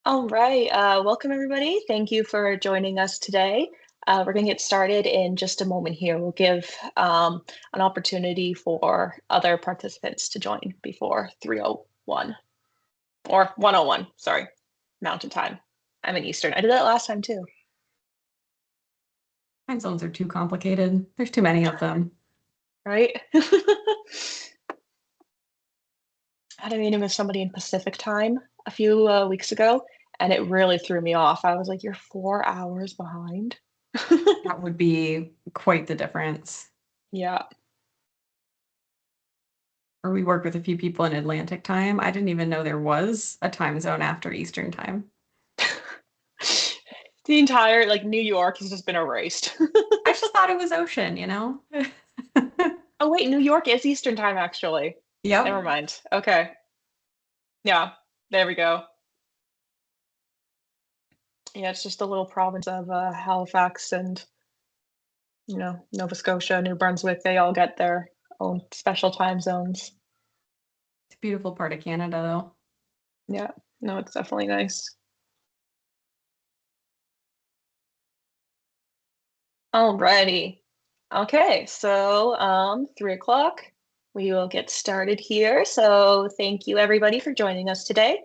All right, welcome everybody. Thank you for joining us today. We're going to get started in just a moment here. We'll give an opportunity for other participants to join before 3:01 or 1:01, sorry, Mountain Time. I'm in Eastern. I did that last time too. Time zones are too complicated. There's too many of them. Right? I had a meeting with somebody in Pacific time a few weeks ago, and it really threw me off. I was like, you're 4 hours behind. That would be quite the difference. Yeah. Or we worked with a few people in Atlantic time. I didn't even know there was a time zone after Eastern time. The entire New York has just been erased. I just thought it was ocean, you know? Oh wait, New York is Eastern time actually. Never Yep. mind. Okay. Yeah, there we go. Yeah, it's just a little province of Halifax and Nova Scotia, New Brunswick. They all get their own special time zones. It's a beautiful part of Canada, though. Yeah, no, it's definitely nice. Alrighty. Okay, so 3 o'clock. We will get started here. So thank you everybody for joining us today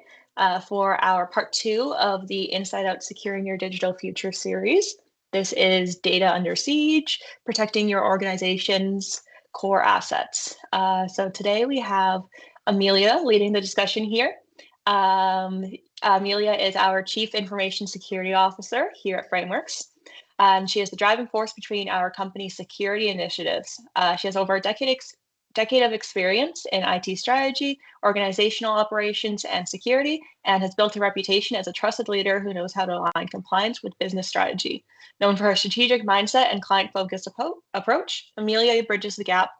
for our part 2 of the Inside Out Securing Your Digital Future series. This is Data Under Siege, protecting your organization's core assets. So today we have Amelia leading the discussion here. Amelia is our Chief Information Security Officer here at Framewerx. And she is the driving force between our company's security initiatives. She has over a decade of experience in IT strategy, organizational operations, and security, and has built a reputation as a trusted leader who knows how to align compliance with business strategy. Known for her strategic mindset and client-focused approach, Amelia bridges the gap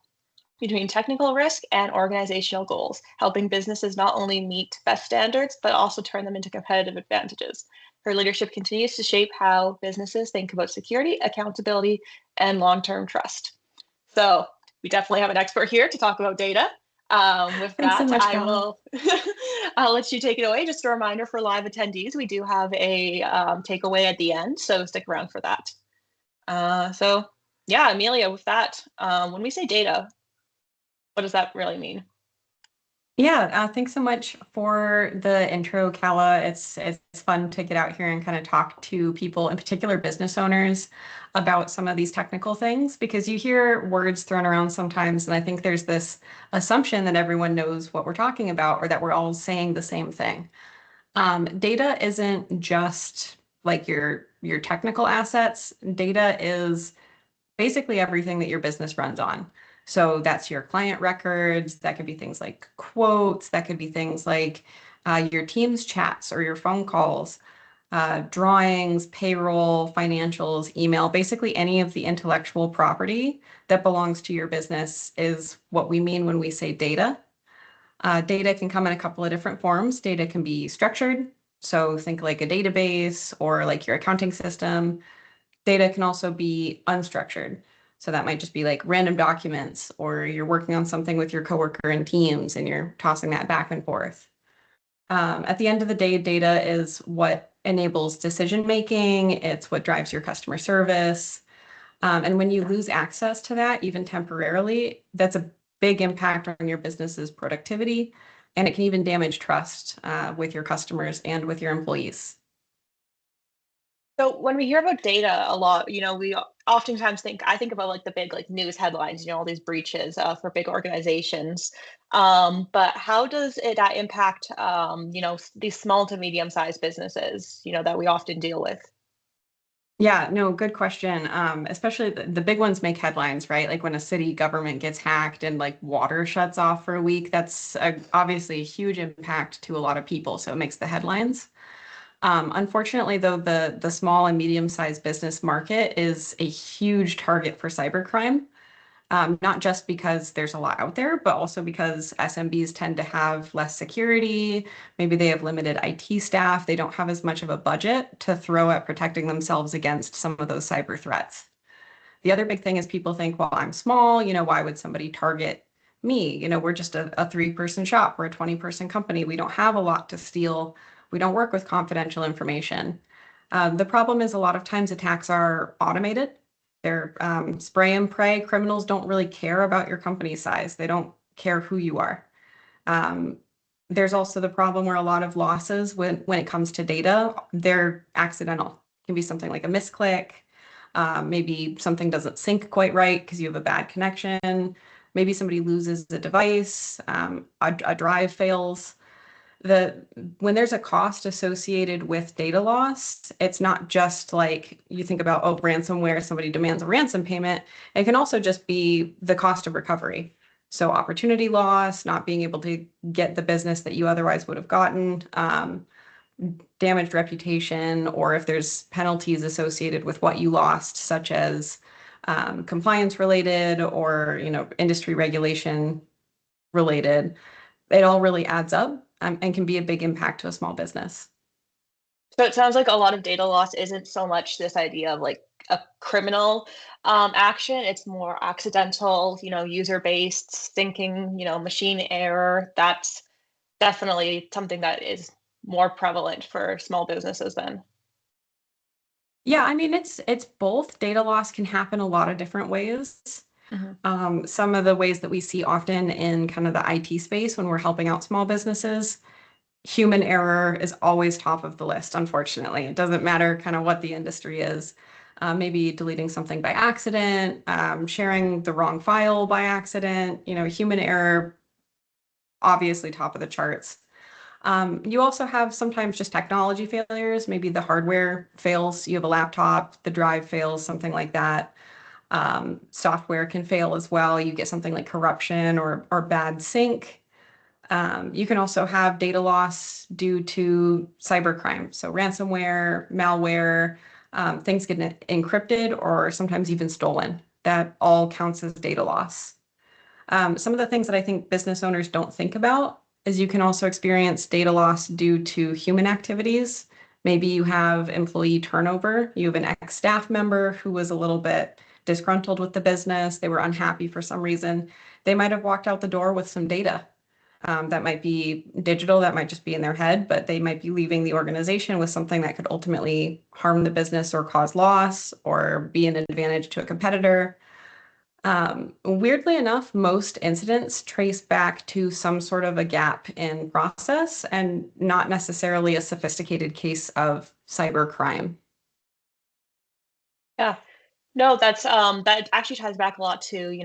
between technical risk and organizational goals, helping businesses not only meet best standards, but also turn them into competitive advantages. Her leadership continues to shape how businesses think about security, accountability, and long-term trust. So we definitely have an expert here to talk about data. With Thanks so that, much, I Kala. will I'll let you take it away. Just a reminder for live attendees, we do have a takeaway at the end, so stick around for that. So yeah, Amelia, with that, when we say data, what does that really mean? Yeah, thanks so much for the intro, Kala. It's fun to get out here and kind of talk to people, in particular business owners, about some of these technical things because you hear words thrown around sometimes, and I think there's this assumption that everyone knows what we're talking about or that we're all saying the same thing. Data isn't just like your technical assets. Data is basically everything that your business runs on. So that's your client records. That could be things like quotes. That could be things like your team's chats or your phone calls, drawings, payroll, financials, email, basically any of the intellectual property that belongs to your business is what we mean when we say data. Data can come in a couple of different forms. Data can be structured. So think like a database or like your accounting system. Data can also be unstructured. So that might just be like random documents, or you're working on something with your coworker in Teams and you're tossing that back and forth. At the end of the day, data is what enables decision making. It's what drives your customer service. And when you lose access to that, even temporarily, that's a big impact on your business's productivity. And it can even damage trust with your customers and with your employees. So when we hear about data a lot, we oftentimes I think about the big news headlines, all these breaches for big organizations. But how does that impact, these small to medium sized businesses, that we often deal with? Yeah, no, good question. Especially the big ones make headlines, right? Like when a city government gets hacked and like water shuts off for a week, that's obviously a huge impact to a lot of people. So it makes the headlines. Unfortunately, though, the small and medium-sized business market is a huge target for cybercrime. Not just because there's a lot out there, but also because SMBs tend to have less security. Maybe they have limited IT staff. They don't have as much of a budget to throw at protecting themselves against some of those cyber threats. The other big thing is people think, well, I'm small, why would somebody target me? We're just a 3-person shop. We're a 20-person company. We don't have a lot to steal. We don't work with confidential information. The problem is a lot of times attacks are automated. They're spray and pray. Criminals don't really care about your company size. They don't care who you are. There's also the problem where a lot of losses when it comes to data, they're accidental. It can be something like a misclick. Maybe something doesn't sync quite right because you have a bad connection. Maybe somebody loses a device, a drive fails. When there's a cost associated with data loss, it's not just like you think about, oh, ransomware, somebody demands a ransom payment. It can also just be the cost of recovery. So opportunity loss, not being able to get the business that you otherwise would have gotten, damaged reputation, or if there's penalties associated with what you lost, such as compliance related or industry regulation related, it all really adds up and can be a big impact to a small business. So it sounds like a lot of data loss isn't so much this idea of like a criminal action. It's more accidental, user-based thinking, machine error. That's definitely something that is more prevalent for small businesses then. Yeah, I mean, it's both. Data loss can happen a lot of different ways. Some of the ways that we see often in kind of the IT space when we're helping out small businesses, human error is always top of the list, unfortunately. It doesn't matter kind of what the industry is. Maybe deleting something by accident, sharing the wrong file by accident, human error, obviously top of the charts. You also have sometimes just technology failures. Maybe the hardware fails. You have a laptop, the drive fails, something like that. Software can fail as well. You get something like corruption or bad sync. You can also have data loss due to cybercrime. So ransomware, malware, things get encrypted or sometimes even stolen. That all counts as data loss. Some of the things that I think business owners don't think about is you can also experience data loss due to human activities. Maybe you have employee turnover. You have an ex-staff member who was a little bit disgruntled with the business. They were unhappy for some reason. They might have walked out the door with some data. That might be digital, that might just be in their head, but they might be leaving the organization with something that could ultimately harm the business or cause loss or be an advantage to a competitor. Weirdly enough, most incidents trace back to some sort of a gap in process and not necessarily a sophisticated case of cybercrime. Yeah. No, that's that actually ties back a lot to,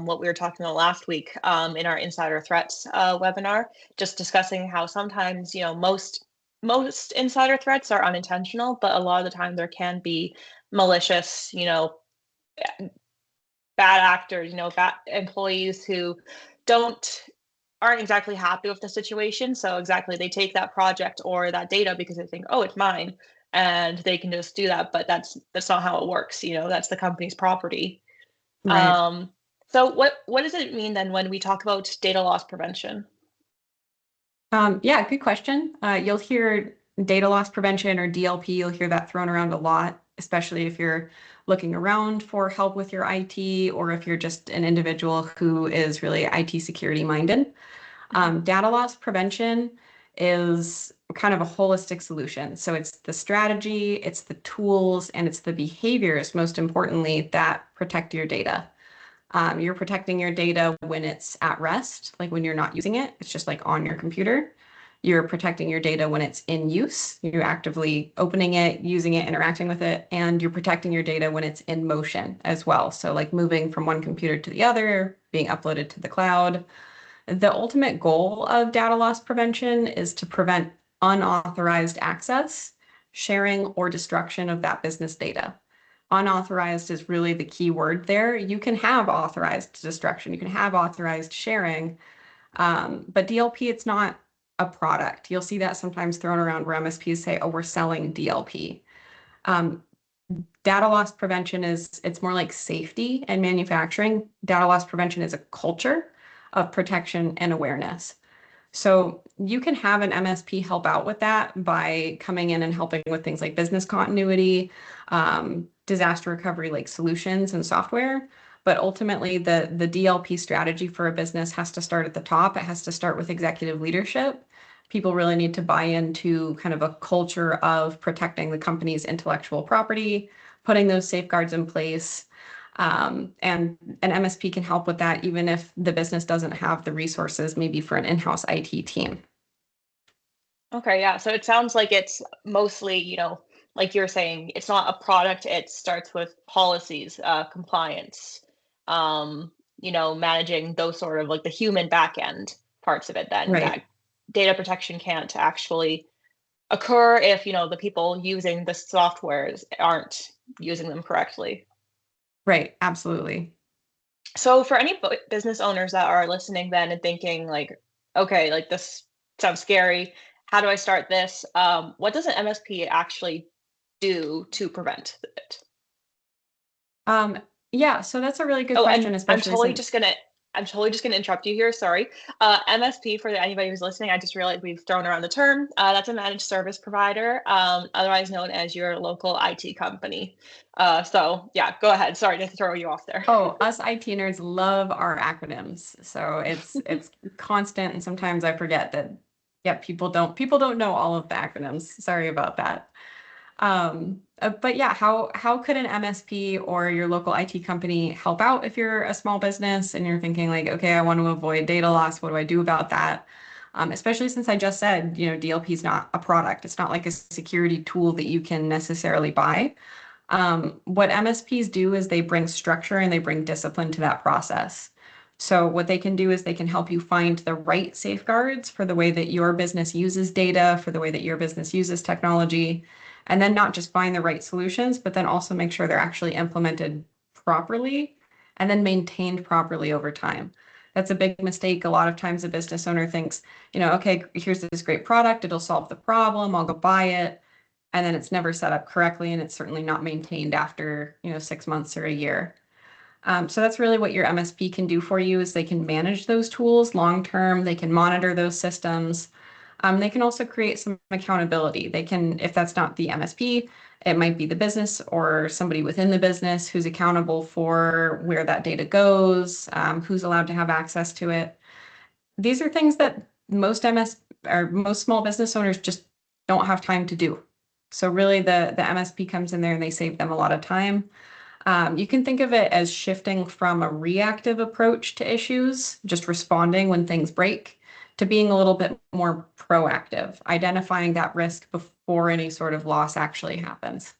what we were talking about last week in our insider threats webinar, just discussing how sometimes, most insider threats are unintentional, but a lot of the time there can be malicious, bad actors, bad employees who don't aren't exactly happy with the situation. So exactly, they take that project or that data because they think, oh, it's mine, and they can just do that. But that's not how it works. That's the company's property. Right. So what does it mean then when we talk about data loss prevention? Yeah, good question. You'll hear data loss prevention or DLP, you'll hear that thrown around a lot, especially if you're looking around for help with your IT or if you're just an individual who is really IT security minded. Data loss prevention is kind of a holistic solution. So it's the strategy, it's the tools, and it's the behaviors, most importantly, that protect your data. You're protecting your data when it's at rest, like when you're not using it. It's just like on your computer. You're protecting your data when it's in use. You're actively opening it, using it, interacting with it, and you're protecting your data when it's in motion as well. So like moving from one computer to the other, being uploaded to the cloud. The ultimate goal of data loss prevention is to prevent unauthorized access, sharing, or destruction of that business data. Unauthorized is really the key word there. You can have authorized destruction, you can have authorized sharing, but DLP, it's not a product. You'll see that sometimes thrown around where MSPs say, oh, we're selling DLP. Data loss prevention it's more like safety and manufacturing. Data loss prevention is a culture of protection and awareness. So you can have an MSP help out with that by coming in and helping with things like business continuity, disaster recovery, like solutions and software. But ultimately, the DLP strategy for a business has to start at the top. It has to start with executive leadership, People really need to buy into kind of a culture of protecting the company's intellectual property, putting those safeguards in place. And an MSP can help with that, even if the business doesn't have the resources, maybe for an in-house IT team. Okay, yeah. So it sounds like it's mostly, like you're saying, it's not a product. It starts with policies, compliance, managing those sort of like the human back end parts of it. Then Right, that data protection can't actually occur if, the people using the softwares aren't using them correctly. right, absolutely. So for any business owners that are listening then and thinking like, okay, like this sounds scary. How do I start this? What does an MSP actually do to prevent it? Um, yeah, so that's a really good Oh, and question, especially since, I'm totally just gonna interrupt you here. Sorry. MSP for anybody who's listening, I just realized we've thrown around the term. That's a managed service provider, otherwise known as your local IT company. So yeah, go ahead. Sorry to throw you off there. oh, us IT nerds love our acronyms. So it's constant, and sometimes I forget that, yeah, people don't know all of the acronyms. Sorry about that. But yeah, how could an MSP or your local IT company help out if you're a small business and you're thinking like, okay, I want to avoid data loss. What do I do about that? Especially since I just said, DLP is not a product. It's not like a security tool that you can necessarily buy. What MSPs do is they bring structure and they bring discipline to that process. So what they can do is they can help you find the right safeguards for the way that your business uses data, for the way that your business uses technology, and then not just find the right solutions, but then also make sure they're actually implemented properly and then maintained properly over time. That's a big mistake. A lot of times a business owner thinks, okay, here's this great product, it'll solve the problem, I'll go buy it, and then it's never set up correctly, and it's certainly not maintained after 6 months or a year. So that's really what your MSP can do for you is they can manage those tools long term. They can monitor those systems. They can also create some accountability. They can, if that's not the MSP, it might be the business or somebody within the business who's accountable for where that data goes, who's allowed to have access to it. These are things that most MS or most small business owners just don't have time to do. So really the MSP comes in there and they save them a lot of time. You can think of it as shifting from a reactive approach to issues, just responding when things break, to being a little bit more proactive, identifying that risk before any sort of loss actually happens.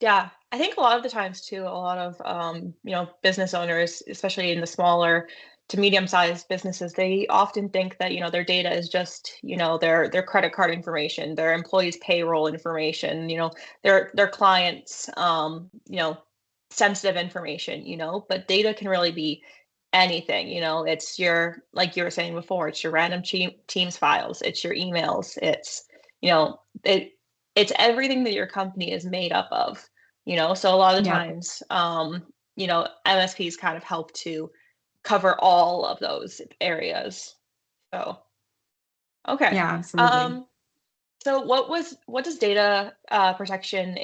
Yeah, I think a lot of the times too, a lot of business owners, especially in the smaller to medium-sized businesses, they often think that their data is just their credit card information, their employees' payroll information, their clients' sensitive information, but data can really be anything. It's your like you were saying before, it's your random Teams files, it's your emails, it's you know it it's everything that your company is made up of. So a lot of the Yeah, times, MSPs kind of help to cover all of those areas. So, okay. yeah, absolutely. Um, so what does data protection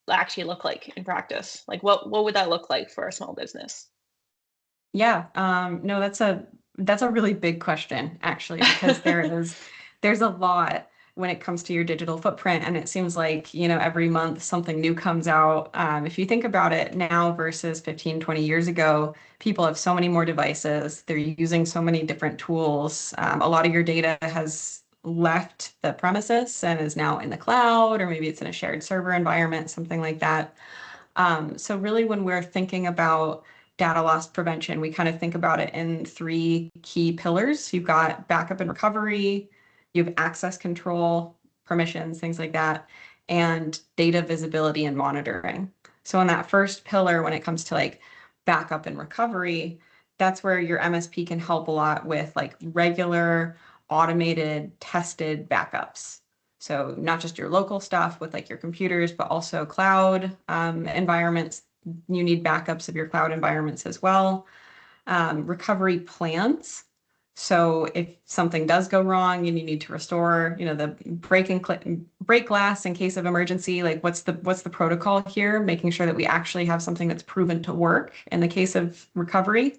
actually look like in practice? Like what would that look like for a small business? Yeah, no, that's a really big question actually, because there's a lot when it comes to your digital footprint, and it seems like, every month something new comes out. If you think about it now versus 15, 20 years ago, people have so many more devices, they're using so many different tools. A lot of your data has left the premises and is now in the cloud, or maybe it's in a shared server environment, something like that. So really, when we're thinking about data loss prevention, we kind of think about it in three key pillars. You've got backup and recovery, you have access control, permissions, things like that, and data visibility and monitoring. So on that first pillar, when it comes to like backup and recovery, that's where your MSP can help a lot with like regular, automated, tested backups. So not just your local stuff with like your computers, but also cloud environments. You need backups of your cloud environments as well. Recovery plans. So if something does go wrong and you need to restore, the break glass in case of emergency, like what's the protocol here? Making sure that we actually have something that's proven to work in the case of recovery.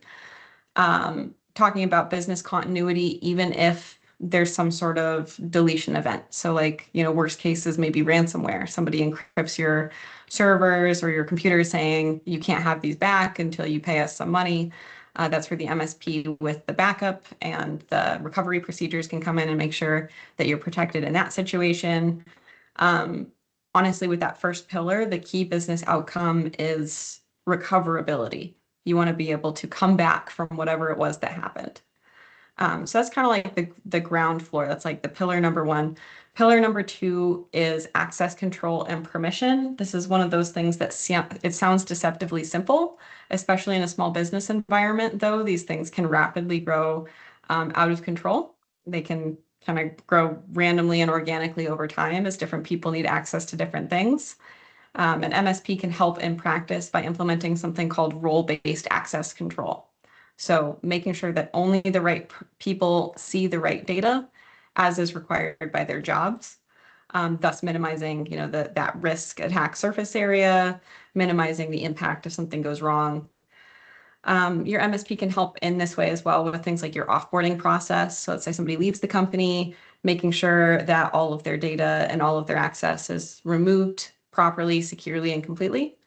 Talking about business continuity, even if there's some sort of deletion event. So like, worst cases, maybe ransomware. Somebody encrypts your servers or your computer saying you can't have these back until you pay us some money. That's where the MSP with the backup and the recovery procedures can come in and make sure that you're protected in that situation. Honestly, with that first pillar, the key business outcome is recoverability. You want to be able to come back from whatever it was that happened. So that's kind of like the ground floor. That's like the pillar number one. Pillar number two is access control and permission. This is one of those things that it sounds deceptively simple, especially in a small business environment, though. These things can rapidly grow out of control. They can kind of grow randomly and organically over time as different people need access to different things. An MSP can help in practice by implementing something called role-based access control. So making sure that only the right people see the right data as is required by their jobs, thus minimizing, that risk attack surface area, minimizing the impact if something goes wrong. Your MSP can help in this way as well with things like your offboarding process. So let's say somebody leaves the company, making sure that all of their data and all of their access is removed properly, securely, and completely.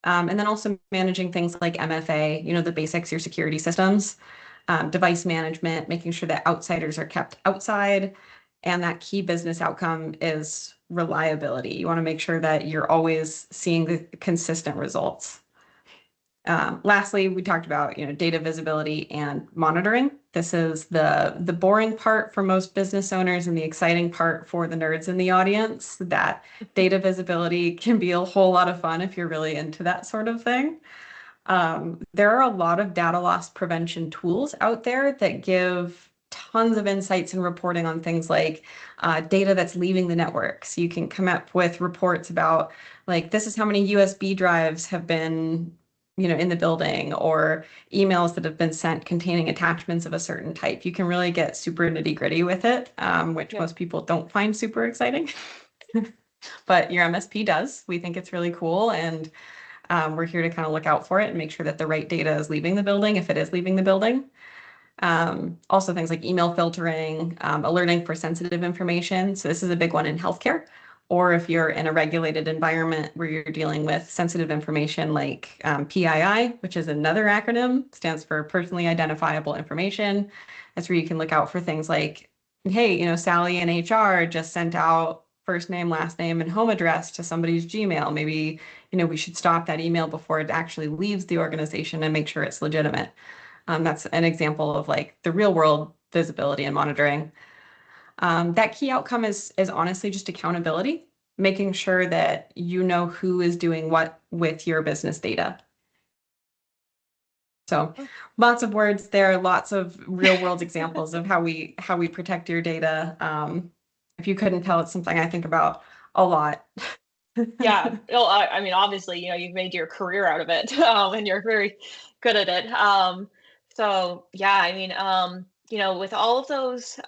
And then also managing things like MFA, the basics, your security systems, device management, making sure that outsiders are kept outside. And that key business outcome is reliability. You want to make sure that you're always seeing the consistent results. Lastly, we talked about data visibility and monitoring. This is the boring part for most business owners and the exciting part for the nerds in the audience. That data visibility can be a whole lot of fun if you're really into that sort of thing. There are a lot of data loss prevention tools out there that give tons of insights and reporting on things like data that's leaving the network. So you can come up with reports about like, this is how many USB drives have been in the building, or emails that have been sent containing attachments of a certain type. You can really get super nitty gritty with it, which most people don't find super exciting. But your MSP does. We think it's really cool, and we're here to kind of look out for it and make sure that the right data is leaving the building if it is leaving the building. Also things like email filtering, alerting for sensitive information. So this is a big one in healthcare, or if you're in a regulated environment where you're dealing with sensitive information like PII, which is another acronym, stands for personally identifiable information. That's where you can look out for things like, hey, Sally in HR just sent out first name, last name, and home address to somebody's Gmail. Maybe, we should stop that email before it actually leaves the organization and make sure it's legitimate. That's an example of like the real world visibility and monitoring. That key outcome is honestly just accountability, making sure that you know who is doing what with your business data. So lots of words there, lots of real world examples of how we protect your data. If you couldn't tell, it's something I think about a lot. Yeah. Well, I mean, obviously, you've made your career out of it, and you're very good at it. So yeah, I mean, with all of those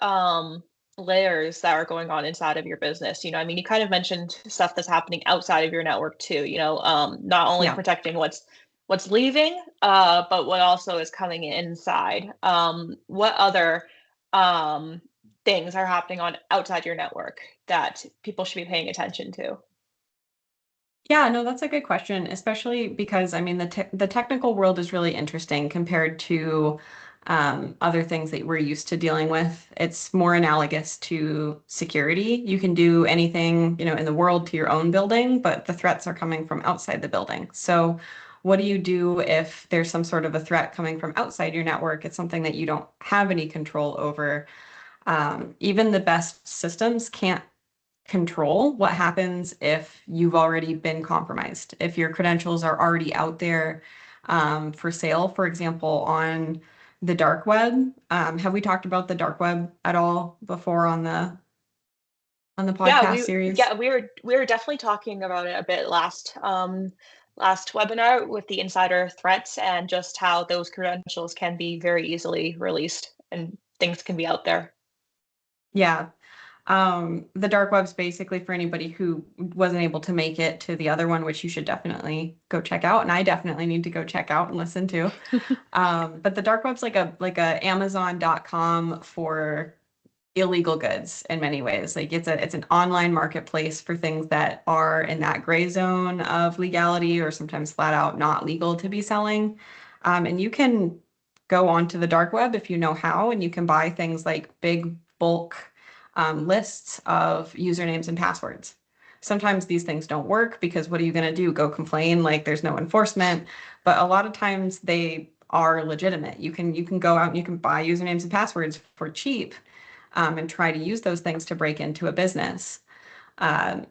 layers that are going on inside of your business, I mean, you kind of mentioned stuff that's happening outside of your network too, not only protecting what's leaving, but what also is coming inside. What other things are happening on outside your network that people should be paying attention to? Yeah, no, that's a good question, especially because I mean the technical world is really interesting compared to other things that we're used to dealing with. It's more analogous to security. You can do anything, in the world to your own building, but the threats are coming from outside the building. So what do you do if there's some sort of a threat coming from outside your network? It's something that you don't have any control over. Even the best systems can't control what happens if you've already been compromised, if your credentials are already out there for sale, for example, on the dark web. Have we talked about the dark web at all before on the podcast series? We were definitely talking about it a bit last webinar with the insider threats and just how those credentials can be very easily released and things can be out there. Yeah. The dark web's basically for anybody who wasn't able to make it to the other one, which you should definitely go check out. And I definitely need to go check out and listen to. But the dark web's like a Amazon.com for illegal goods in many ways. Like it's an online marketplace for things that are in that gray zone of legality or sometimes flat out not legal to be selling. And you can go onto the dark web if you know how, and you can buy things like big bulk lists of usernames and passwords. Sometimes these things don't work because what are you going to do? Go complain like there's no enforcement. But a lot of times they are legitimate. You can go out and you can buy usernames and passwords for cheap, and try to use those things to break into a business.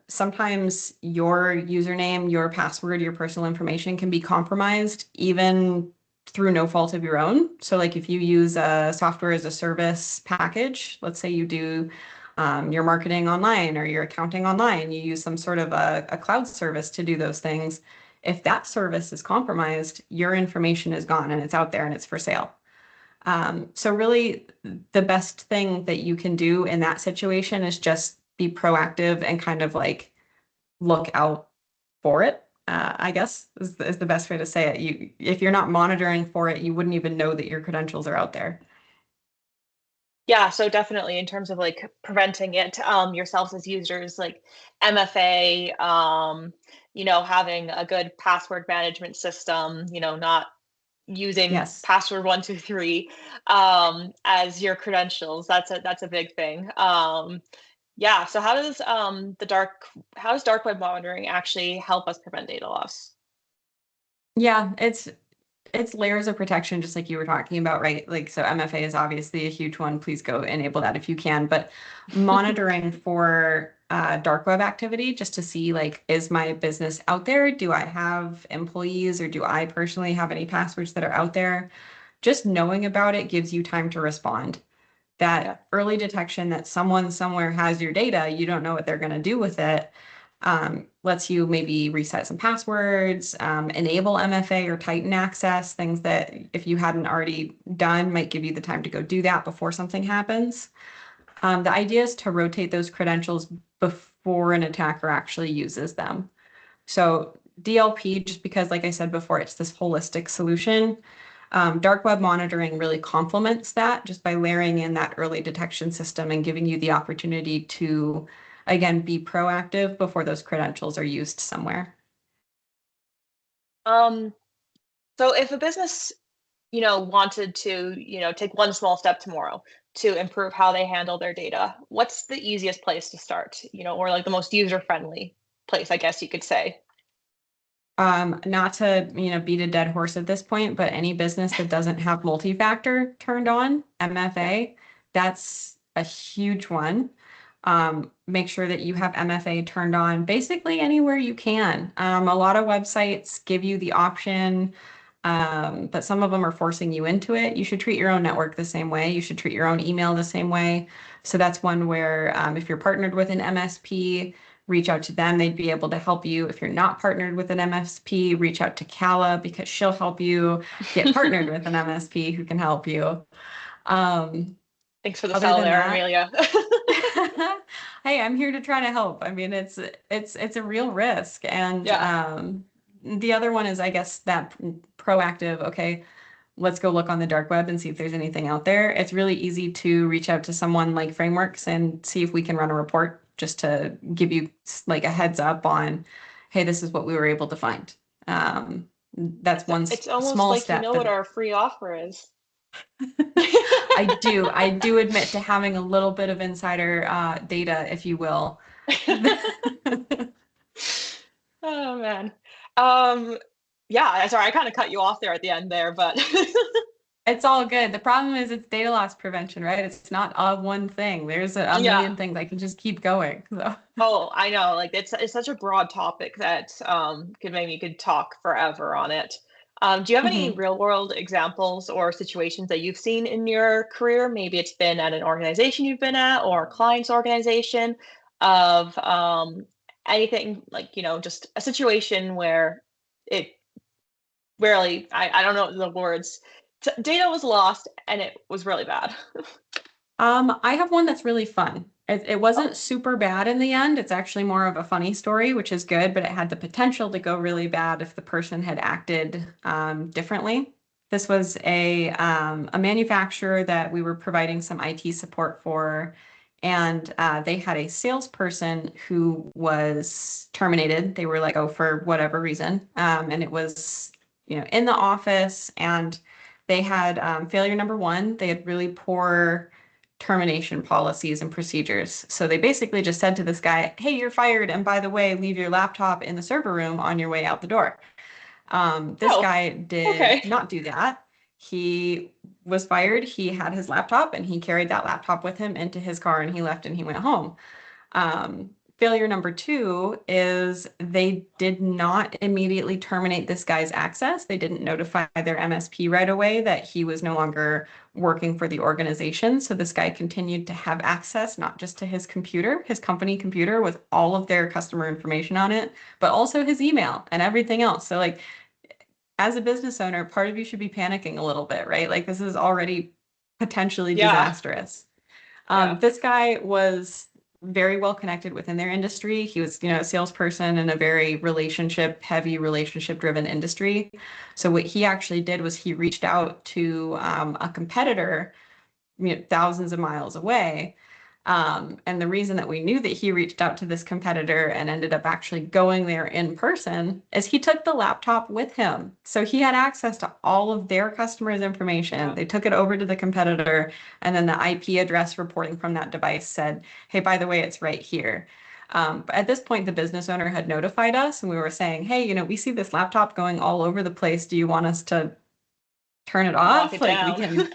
Sometimes your username, your password, your personal information can be compromised even through no fault of your own. So like if you use a software as a service package, let's say you do your marketing online or your accounting online, you use some sort of a cloud service to do those things. If that service is compromised, your information is gone and it's out there and it's for sale. So really the best thing that you can do in that situation is just be proactive and kind of like look out for it. I guess is the best way to say it. If you're not monitoring for it, you wouldn't even know that your credentials are out there. Yeah, so definitely in terms of like preventing it yourselves as users, like MFA, having a good password management system, not using Yes. password 123 as your credentials. That's a big thing. Yeah. So how does dark web monitoring actually help us prevent data loss? Yeah, it's layers of protection, just like you were talking about, right? Like, so MFA is obviously a huge one. Please go enable that if you can. But monitoring for dark web activity, just to see, like, is my business out there? Do I have employees or do I personally have any passwords that are out there? Just knowing about it gives you time to respond. Yeah. That early detection that someone somewhere has your data, you don't know what they're going to do with it, lets you maybe reset some passwords, enable MFA or tighten access, things that if you hadn't already done might give you the time to go do that before something happens. The idea is to rotate those credentials before an attacker actually uses them. So DLP, just because, like I said before, it's this holistic solution. Dark web monitoring really complements that just by layering in that early detection system and giving you the opportunity to, again, be proactive before those credentials are used somewhere. Um, so if a business, wanted to, take one small step tomorrow to improve how they handle their data, what's the easiest place to start, or like the most user-friendly place, I guess you could say? Not to, beat a dead horse at this point, but any business that doesn't have multi-factor turned on, Yeah. MFA, that's a huge one. Make sure that you have MFA turned on basically anywhere you can. A lot of websites give you the option, but some of them are forcing you into it. You should treat your own network the same way. You should treat your own email the same way. So that's one where if you're partnered with an MSP, reach out to them. They'd be able to help you. If you're not partnered with an MSP, reach out to Kala because she'll help you get partnered with an MSP who can help you. Um, Thanks for the Other sell than there, that, Amelia. hey, I'm here to try to help. I mean, it's a real risk. And Yeah. the other one is, I guess, that proactive, okay, let's go look on the dark web and see if there's anything out there. It's really easy to reach out to someone like Framewerx and see if we can run a report just to give you like a heads up on, hey, this is what we were able to find. That's It's one it's almost small like you step, know what but our free offer is. I do admit to having a little bit of insider data, if you will. Oh man. Um, yeah, sorry, I kind of cut you off there at the end there, but It's all good. The problem is it's data loss prevention, right? It's not one thing. There's a yeah. million things. I can just keep going. So. Oh, I know. Like it's such a broad topic that could talk forever on it. Do you have any Mhm. real world examples or situations that you've seen in your career? Maybe it's been at an organization you've been at or a client's organization of anything like, just a situation where it really, I don't know the words, data was lost and it was really bad. I have one that's really fun. It wasn't Oh, super bad in the end. It's actually more of a funny story, which is good, but it had the potential to go really bad if the person had acted differently. This was a manufacturer that we were providing some IT support for, and they had a salesperson who was terminated. They were let go for whatever reason, and it was, in the office, and they had failure number one. They had really poor termination policies and procedures. So they basically just said to this guy, "Hey, you're fired, and by the way, leave your laptop in the server room on your way out the door." This Oh, guy did okay. not do that. He was fired. He had his laptop and he carried that laptop with him into his car and he left and he went home. Failure number two is they did not immediately terminate this guy's access. They didn't notify their MSP right away that he was no longer working for the organization. So this guy continued to have access, not just to his computer, his company computer with all of their customer information on it, but also his email and everything else. So like, as a business owner, part of you should be panicking a little bit, right? Like this is already potentially Yeah. disastrous. Yeah. This guy was very well connected within their industry. He was, a salesperson in a very heavy relationship driven industry. So what he actually did was he reached out to a competitor, thousands of miles away. And the reason that we knew that he reached out to this competitor and ended up actually going there in person is he took the laptop with him. So he had access to all of their customers' information. Yeah. They took it over to the competitor, and then the IP address reporting from that device said, "Hey, by the way, it's right here." But at this point, the business owner had notified us, and we were saying, "Hey, we see this laptop going all over the place. Do you want us to turn it Lock off? it Like we down.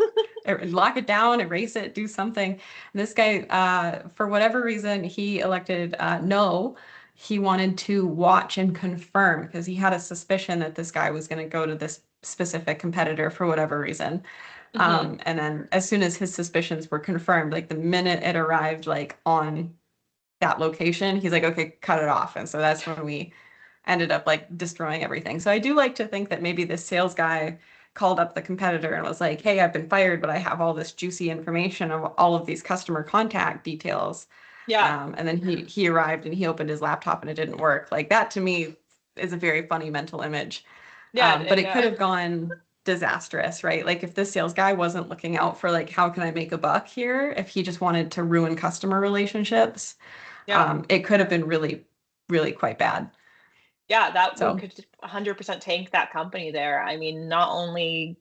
can lock it down, erase it, do something." And this guy, for whatever reason, he elected no. He wanted to watch and confirm because he had a suspicion that this guy was going to go to this specific competitor for whatever reason. Hmm. And then as soon as his suspicions were confirmed, like the minute it arrived like on that location, he's like, "Okay, cut it off." And so that's when we ended up like destroying everything. So I do like to think that maybe this sales guy called up the competitor and was like, "Hey, I've been fired, but I have all this juicy information of all of these customer contact details." Yeah. And then he arrived and he opened his laptop and it didn't work. Like that to me is a very funny mental image. Yeah. But it could Yeah. have gone disastrous, right? Like if this sales guy wasn't looking out for like, how can I make a buck here? If he just wanted to ruin customer relationships, Yeah. it could have been really, really quite bad. Yeah, that would So could 100% tank that company there. I mean, not only,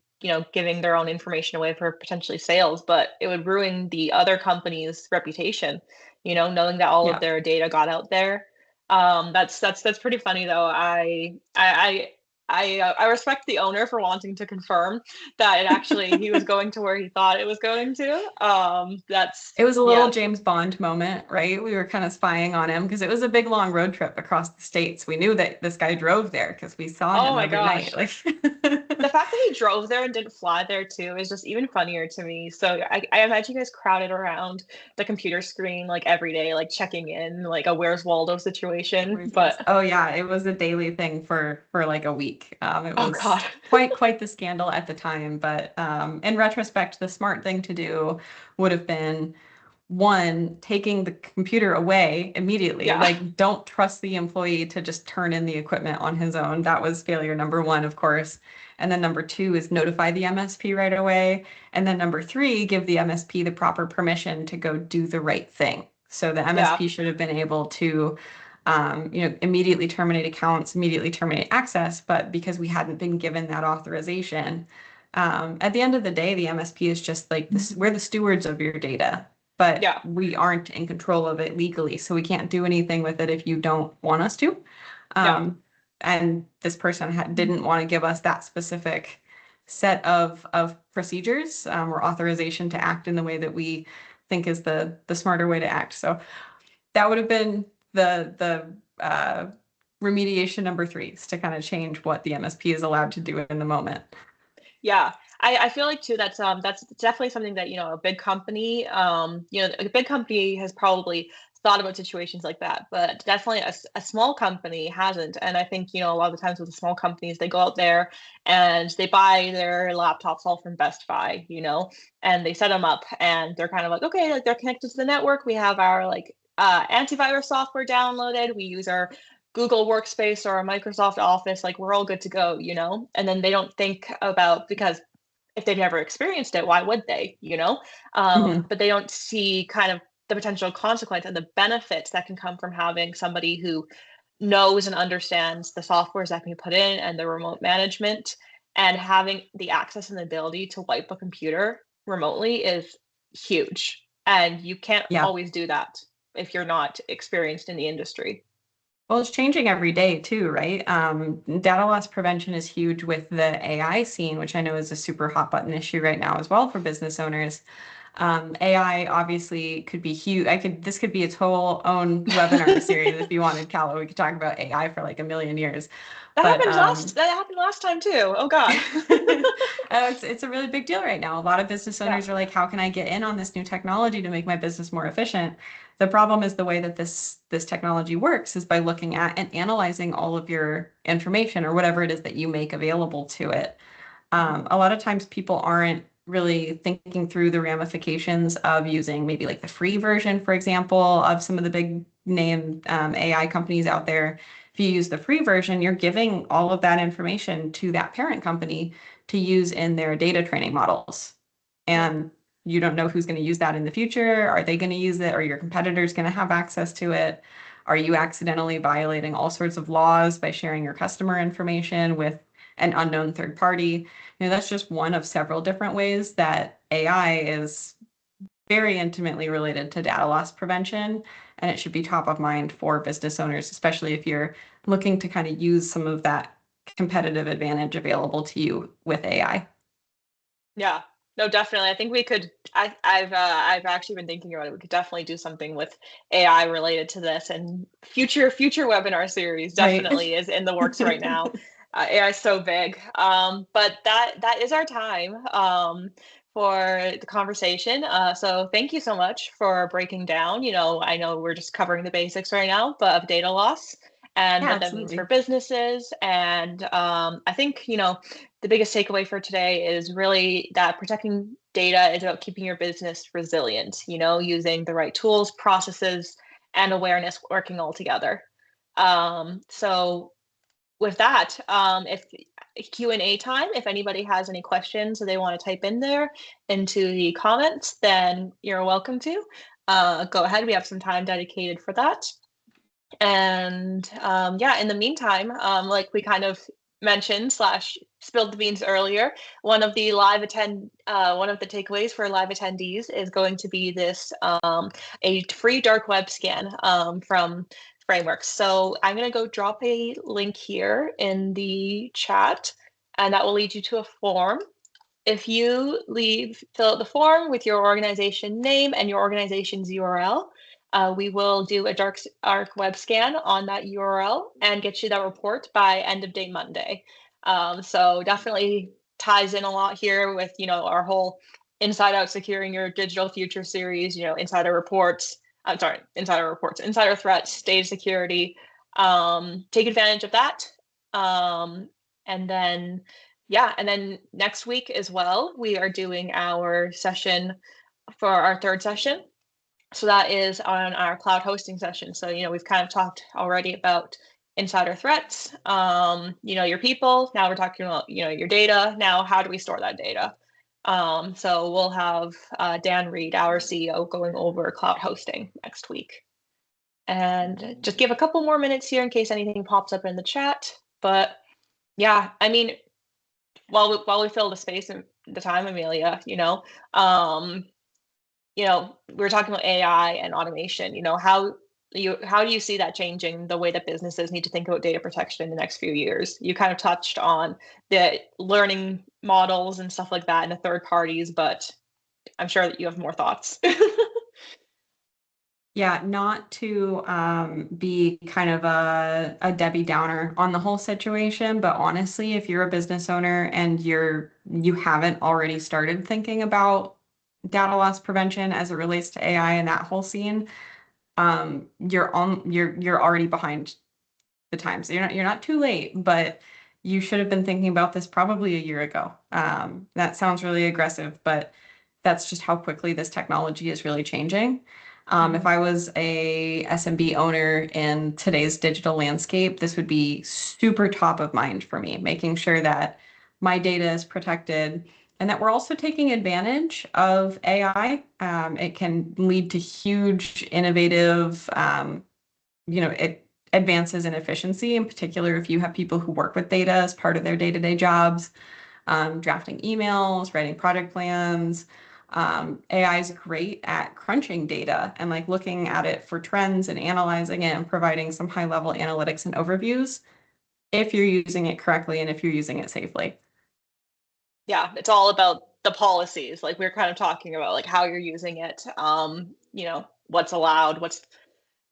giving their own information away for potentially sales, but it would ruin the other company's reputation, knowing that all of yeah. their data got out there. That's pretty funny though. I respect the owner for wanting to confirm that he was going to where he thought it was going to. That's It was a little yeah. James Bond moment, right? We were kind of spying on him because it was a big long road trip across the states. We knew that this guy drove there because we saw Oh him my every night. gosh. Like, The fact that he drove there and didn't fly there too is just even funnier to me. So I imagine you guys crowded around the computer screen like every day, like checking in, like a Where's Waldo situation. But oh yeah, it was a daily thing for like a week. It oh was god, quite the scandal at the time, but in retrospect, the smart thing to do would have been one, taking the computer away immediately. yeah, Like, don't trust the employee to just turn in the equipment on his own. That was failure number one, of course. And then number two is notify the MSP right away. And then number three, give the MSP the proper permission to go do the right thing. So the yeah, MSP should have been able to, immediately terminate accounts, immediately terminate access. But because we hadn't been given that authorization, at the end of the day, the MSP is just like this, we're the stewards of your data, but yeah, we aren't in control of it legally. So we can't do anything with it if you don't want us to. yeah, And this person didn't want to give us that specific set of procedures or authorization to act in the way that we think is the smarter way to act. So that would have been the remediation number three, is to kind of change what the MSP is allowed to do in the moment. yeah. I feel like too that's definitely something that a big company a big company has probably thought about situations like that, but definitely a small company hasn't. And I think a lot of the times with the small companies, they go out there and they buy their laptops all from Best Buy, and they set them up and they're kind of like, okay, like they're connected to the network, we have our like antivirus software downloaded, we use our Google Workspace or a Microsoft Office, like we're all good to go, and then they don't think about, because if they've never experienced it, why would they, Mhm. but they don't see kind of the potential consequence and the benefits that can come from having somebody who knows and understands the softwares that can be put in and the remote management, and having the access and the ability to wipe a computer remotely is huge. And you can't Yeah. always do that if you're not experienced in the industry. Well, it's changing every day too, right? Data loss prevention is huge with the AI scene, which I know is a super hot button issue right now as well for business owners. AI obviously could be huge. This could be its whole own webinar series if you wanted, Calla. We could talk about AI for like a million years. But That happened last time too. Oh God. it's a really big deal right now. A lot of business Yeah. owners are like, how can I get in on this new technology to make my business more efficient? The problem is the way that this technology works is by looking at and analyzing all of your information or whatever it is that you make available to it. A lot of times people aren't really thinking through the ramifications of using maybe like the free version, for example, of some of the big name AI companies out there. If you use the free version, you're giving all of that information to that parent company to use in their data training models. Yeah. And you don't know who's going to use that in the future. Are they going to use it? Are your competitors going to have access to it? Are you accidentally violating all sorts of laws by sharing your customer information with an unknown third party? That's just one of several different ways that AI is very intimately related to data loss prevention, and it should be top of mind for business owners, especially if you're looking to kind of use some of that competitive advantage available to you with AI. Yeah. No, definitely. I think we could. I've actually been thinking about it. We could definitely do something with AI related to this, and future webinar series Right. definitely is in the works right now. AI is so big. But that is our time for the conversation. So thank you so much for breaking down. I know we're just covering the basics right now, but of data loss and Yeah, what that means for absolutely. businesses. And I think the biggest takeaway for today is really that protecting data is about keeping your business resilient, using the right tools, processes, and awareness working all together. So with that, if Q&A time, if anybody has any questions or they want to type in there into the comments, then you're welcome to. Go ahead. We have some time dedicated for that. And yeah, in the meantime, like we kind of mentioned slash spilled the beans earlier, one of the takeaways for live attendees is going to be this a free dark web scan from Frameworx. So I'm going to go drop a link here in the chat, and that will lead you to a form. If you fill out the form with your organization name and your organization's URL, we will do a dark web scan on that URL and get you that report by end of day Monday. So definitely ties in a lot here with our whole inside out securing your digital future series. Insider reports. I'm sorry, insider threats, data security. Take advantage of that, and then. Yeah, and then next week as well, we are doing our session for our third session. So that is on our cloud hosting session. So, we've kind of talked already about insider threats, your people. Now we're talking about, your data. Now, how do we store that data? So we'll have Dan Reed, our CEO, going over cloud hosting next week. And just give a couple more minutes here in case anything pops up in the chat. But yeah, I mean, while we fill the space and the time, Amelia, we're talking about AI and automation. How do you see that changing the way that businesses need to think about data protection in the next few years? You kind of touched on the learning models and stuff like that and the third parties, but I'm sure that you have more thoughts. Yeah, not to be kind of a Debbie Downer on the whole situation, but honestly, if you're a business owner and you haven't already started thinking about data loss prevention as it relates to AI and that whole scene, you're already behind the times. You're not too late, but you should have been thinking about this probably a year ago. That sounds really aggressive, but that's just how quickly this technology is really changing. If I was a SMB owner in today's digital landscape, this would be super top of mind for me, making sure that my data is protected and that we're also taking advantage of AI. It can lead to huge innovative, advances in efficiency, in particular if you have people who work with data as part of their day-to-day jobs, drafting emails, writing project plans. AI is great at crunching data and like looking at it for trends and analyzing it and providing some high level analytics and overviews if you're using it correctly and if you're using it safely. Yeah, it's all about the policies. Like we're kind of talking about like how you're using it, what's allowed, what's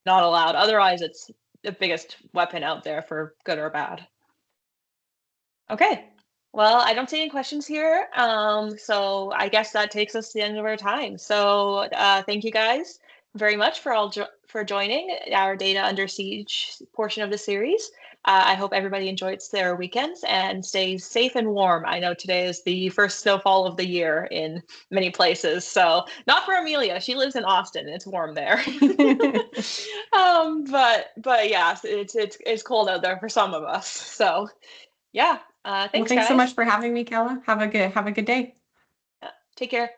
not allowed. Otherwise, it's the biggest weapon out there for good or bad. Okay. Well, I don't see any questions here. So I guess that takes us to the end of our time. So thank you guys very much for for joining our Data Under Siege portion of the series. I hope everybody enjoys their weekends and stays safe and warm. I know today is the first snowfall of the year in many places. So not for Amelia. She lives in Austin. It's warm there. But yeah, it's cold out there for some of us. So yeah. Well, Thanks, thanks so guys. much for having me, Kella. Have a good day. Take care.